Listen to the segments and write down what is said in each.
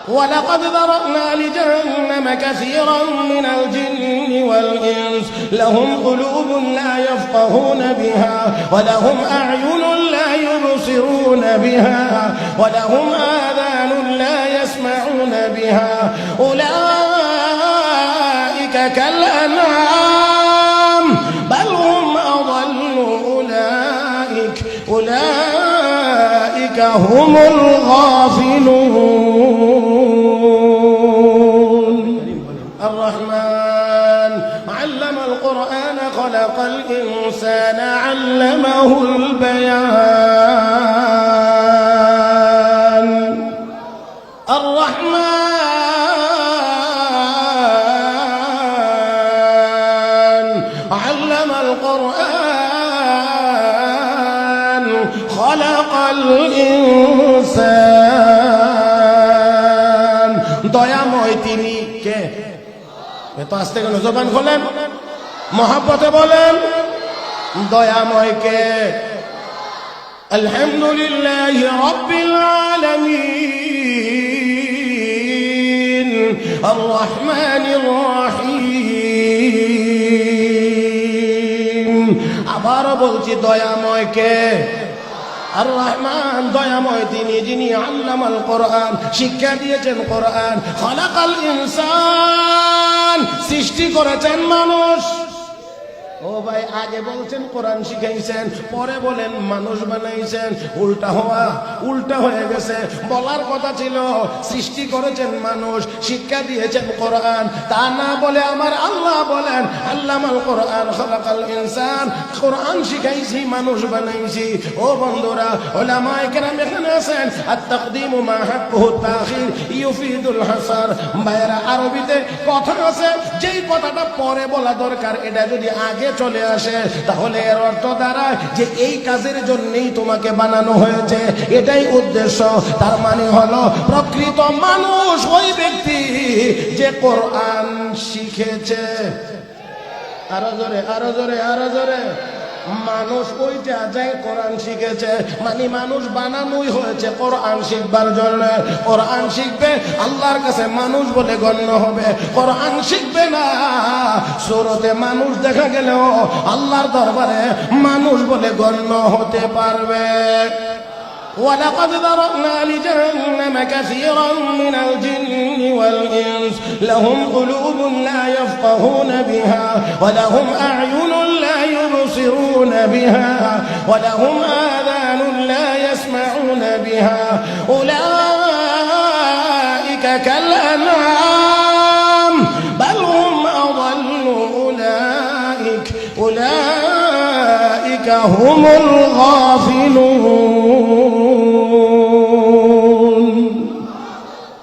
ولقد ذرأنا لجهنم كثيرا من الجن والإنس لهم قلوب لا يفقهون بها ولهم أعين لا يبصرون بها ولهم آذان لا يسمعون بها أولئك كالأنعام بل هم أضل أولئك هم الغافلون. الرحمن علم القرآن خلق الإنسان علمه البيان. الرحمن علم القرآن خلق الإنسان দয়াময় তিনি কে? এত আস্তে কেন? জবান খোলেন, মহব্বতে বলেন দয়াময় কে? আলহামদুলিল্লাহি রাব্বিল আলামিন আর রহমানির রহিম। আবার বলছি দয়াময় কে? আর রহমান দয়াময় তিনি যিনি আল্লামাল কোরআন শিক্ষা দিয়েছেন কোরআন। খালাকাল ইনসান সৃষ্টি করেছেন মানুষ। ও ভাই, আগে বলছেন কোরআন শিখাইছেন, পরে বলেন মানুষ বানাইছেন। উল্টা হয়ে গেছে। বলার কথা ছিল সৃষ্টি করেছেন মানুষ, শিক্ষা দিয়েছেন কোরআন। তা না বলে আমার আল্লাহ বলেন আল্লামাল কোরআন খালাকাল ইনসান, কোরআন শিখাইছি মানুষ বানাইছি। ও বন্ধুরা, উলামায়ে কেরাম এখানে আছেন। আত-তাকদীমু মা হাক্কুহু তাখির ইউফিদুল হাসার। ভাইরা, আরবিতে কথা আছে, যেই কথাটা পরে বলা দরকার এটা যদি আগে চলে আসে তাহলে এর অর্থ দাঁড়ায় যে এই কাজের জন্যই তোমাকে বানানো হয়েছে, এটাই উদ্দেশ্য। তার মানে হলো প্রকৃত মানুষ ওই ব্যক্তি যে কোরআন শিখেছে। আরো জোরে, আরো জোরে, আরো জোরে। মানুষ ওইটা যে কোরআন শিখেছে, মানে মানুষ বানানোই হয়েছে কোরআন শিখবার জন্য। কোরআন শিখবে, আল্লাহর কাছে মানুষ বলে গণ্য হবে। কোরআন শিখবে না, সূরাতে মানুষ দেখা গেলেও আল্লাহর দরবারে মানুষ বলে গণ্য হতে পারবে। ولقد ذرأنا لجهنم كثيرا من الجن والإنس لهم قلوب لا يفقهون بها ولهم أعين لا يبصرون بها ولهم آذان لا يسمعون بها أولئك كالأنعام بل هم أضل أولئك هم الغافلون.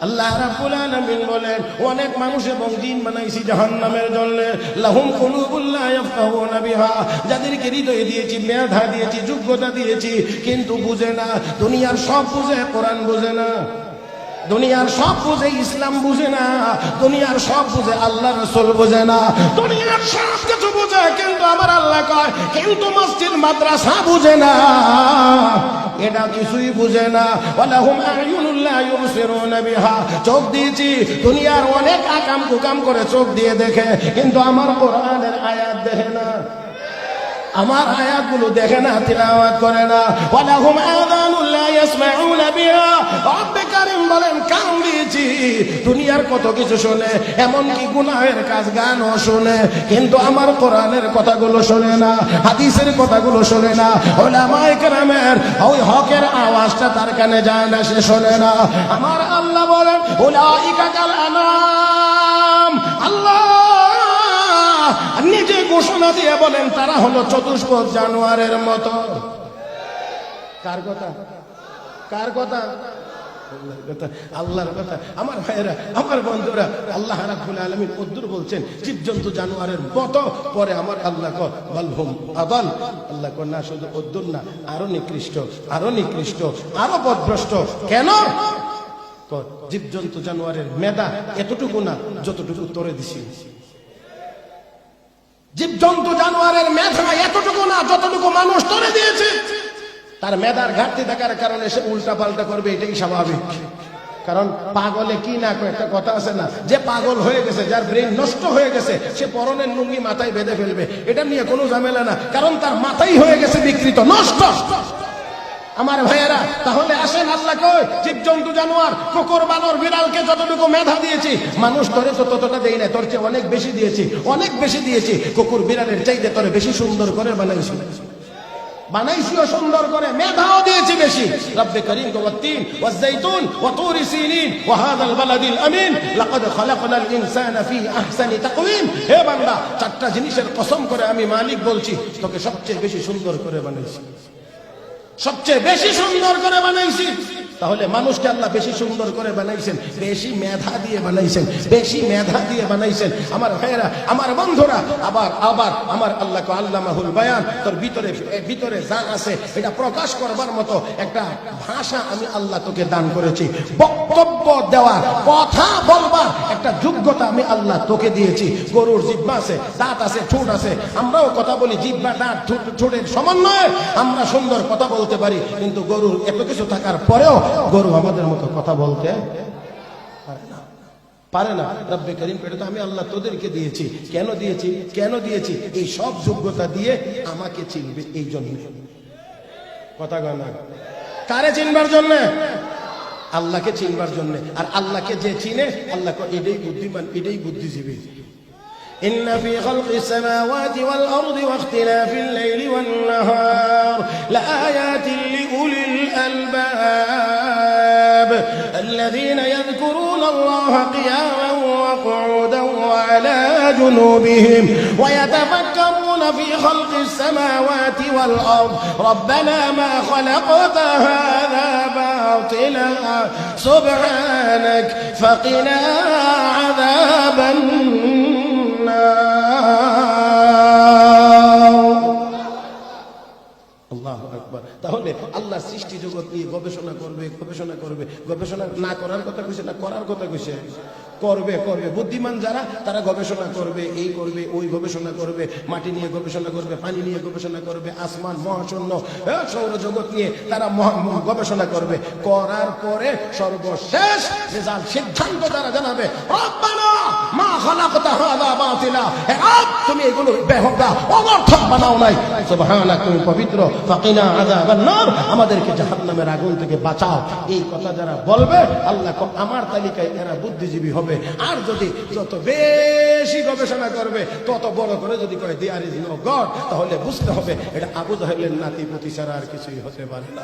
আল্লাহ রাব্বুল আলামিন বলেন অনেক মানুষ এবং জিন বানাইছি জাহান্নামের জন্য। লাহুম কুলুবুন লা ইয়াফকাহুনা বিহা, যাদেরকে হৃদয় দিয়েছি, মেধা দিয়েছি, যোগ্যতা দিয়েছি, কিন্তু বুঝে না। দুনিয়ার সব বুঝে, কোরআন বুঝে না। দুনিয়ার সব বুঝে, ইসলাম বুঝে না। দুনিয়ার সব বুঝে, আল্লাহ রাসূল বুঝে না। দুনিয়ার সব কিছু বুঝে, কিন্তু আমার আল্লাহ কয় কিন্তু মসজিদ মাদ্রাসা বুঝে না। এটা কিছুই বুঝে না। ওয়ালাহুম আ'য়ুনুন লা ইউবসিরুনা বিহা, চোখ দিয়েছি, দুনিয়ার অনেক আকাম কুকাম করে চোখ দিয়ে দেখে, কিন্তু আমার কোরআনের আয়াত দেখে না, আমার আয়াতগুলো দেখে না, তিলাওয়াত করে না। ওয়ালাহুম আযানুন লা ইয়াসমাউনা বিহা, রব্বে কারীম বলেন কান দিয়েছি, দুনিয়ার কত কিছু শুনে, এমনকি গুনাহের কাজ গানও শুনে, কিন্তু আমার কোরআনের কথাগুলো শোনে না, হাদিসের কথাগুলো শোনে না। উলামায়ে কেরামের ওই হকের আওয়াজটা তার কানে যায় না, সে শোনে না। আমার আল্লাহ বলেন উলাইকা কাল আনাম। আল্লাহ নিজে ঘোষণা দিয়ে বলেন তারা হলো চতুষ্পদ জানোয়ারের মতো। কার কথা? কার কথা? আল্লাহর কথা। আমার ভাইয়েরা, আমার বন্ধুরা, আল্লাহ রাব্বুল আলামিন কদ্দুর বলছেন জীবজন্তু জানোয়ারের মতো। পরে আমার আল্লাহ কয় বালহুম আদাল। আল্লাহ কয় না, শুধু কদ্দুর না, আরো নিকৃষ্ট, আরো নিকৃষ্ট, আরো পথভ্রষ্ট। কেন? জীবজন্তু জানোয়ারের মেধা এতটুকু না যতটুকু তোরে দিছি। জীবজন্তু জানোয়ারের মেধা এতটুকু না যতটুকু মানুষ তোরে দিয়েছে। তার মেধার ঘাটতি থাকার কারণে সে উল্টা পাল্টা করবে, এটাই স্বাভাবিক। কারণ পাগলে কি না একটা কথা আছে না, যে পাগল হয়ে গেছে, যার ব্রেন নষ্ট হয়ে গেছে, সে পরনের লুঙ্গি মাথায় বেঁধে ফেলবে, এটা নিয়ে কোনো ঝামেলা না, কারণ তার মাথাই হয়ে গেছে বিকৃত, নষ্ট। আমার ভাইয়েরা, তাহলে আসেন আল্লাহ কই জীবজন্তু জানোয়ার কুকুর বানর বিড়ালকে যতটুকু মেধা দিয়েছি, মানুষ তোরে তো ততটা দেই না, তোর চেয়ে অনেক বেশি দিয়েছি, অনেক বেশি দিয়েছি। কুকুর বিড়ালের চাইতে তোরে বেশি সুন্দর করে বানাইছি, বানাইছিও সুন্দর করে, মেধাও দিয়েছি বেশি। রব্বে করিম ওয়াত-তিন ওয়াজ-যাইতুন ওয়া তুরি সিনিন ওয়া হাযাল বালাদিল আমিন লাকাদ খালাকনাল ইনসানা ফি আহসানি তাকওয়িম। হে বান্দা, চারটা জিনিসের কসম করে আমি মালিক বলছি, তোকে সবচেয়ে বেশি সুন্দর করে বানাইছি, সবচেয়ে বেশি সুন্দর করে বানাইছি। তাহলে মানুষকে আল্লাহ বেশি সুন্দর করে বানাইছেন, বেশি মেধা দিয়ে বানাইছেন, বেশি মেধা দিয়ে বানাইছেন। আমার ভাইয়েরা, আমার বন্ধুরা, আবার আবার আমার আল্লাহকে আল্লামাহুল বায়ান, তোর ভিতরে যা আছে এটা প্রকাশ করবার মতো একটা ভাষা আমি আল্লাহ তোকে দান করেছি, বক্তব্য দেওয়ার, কথা বলবার একটা যোগ্যতা আমি আল্লাহ তোকে দিয়েছি। গরুর জিহ্বা আছে, দাঁত আছে, ঠোঁট আছে, আমরাও কথা বলি, জিহ্বা দাঁত ঠোঁটের সমন্বয়ে আমরা সুন্দর কথা বলতে পারি, কিন্তু গরুর এত কিছু থাকার পরেও গরু আমাদের মতো কথা বলতে পারে না। রব্বে করিম, এটা তো আমি আল্লাহ তোদেরকে দিয়েছি। কেন দিয়েছি? কেন দিয়েছি? এই সব যোগ্যতা দিয়ে আমাকে চিনবে এই জন্য। কথা গানা কারে চিনবার জন্য? আল্লাহকে চিনবার জন্য। আর আল্লাহকে যে চিনে, আল্লাহ এটাই বুদ্ধিমান, এটাই বুদ্ধিজীবী। إن في خلق السماوات والأرض واختلاف الليل والنهار لآيات لأولي الألباب الذين يذكرون الله قياما وقعودا وعلى جنوبهم ويتفكرون في خلق السماوات والأرض ربنا ما خلقت هذا باطلا سبحانك فقنا عذاب আল্লাহু আকবার। তাহলে আল্লাহ সৃষ্টি জগৎ নিয়ে গবেষণা করবে, গবেষণা করবে। গবেষণা না করার কথা কইছে না, করার কথা কইছে? করবে, করবে। বুদ্ধিমান যারা, তারা গবেষণা করবে, এই করবে, ওই গবেষণা করবে, মাটি নিয়ে গবেষণা করবে, পানি নিয়ে গবেষণা করবে, আসমান, মহাশূন্য, সৌরজগৎ নিয়ে তারা গবেষণা করবে। করার পরে সর্বশেষ রেজাল্ট, সিদ্ধান্ত তারা জানাবে, রব্বানা মা খালাকতা হাযা বাতিলা, হে রব, তুমি এগুলো বেহুদা অনর্থক বানাও নাই, সুবহানাক, তুমি পবিত্র, ফাকিনা আযাবান নার, আমাদেরকে জাহান্নামের আগুন থেকে বাঁচাও। এই কথা যারা বলবে, আল্লাহ আমার তালিকায় এরা বুদ্ধিজীবী হবে। আর যদি যত বেশি গবেষণা করবে, তত বড় করে যদি কয় দেয়ার ইজ নো গড, তাহলে বুঝতে হবে এটা আবু জাহেলের নাতি পুতি ছাড়া আর কিছুই হতে পারে না।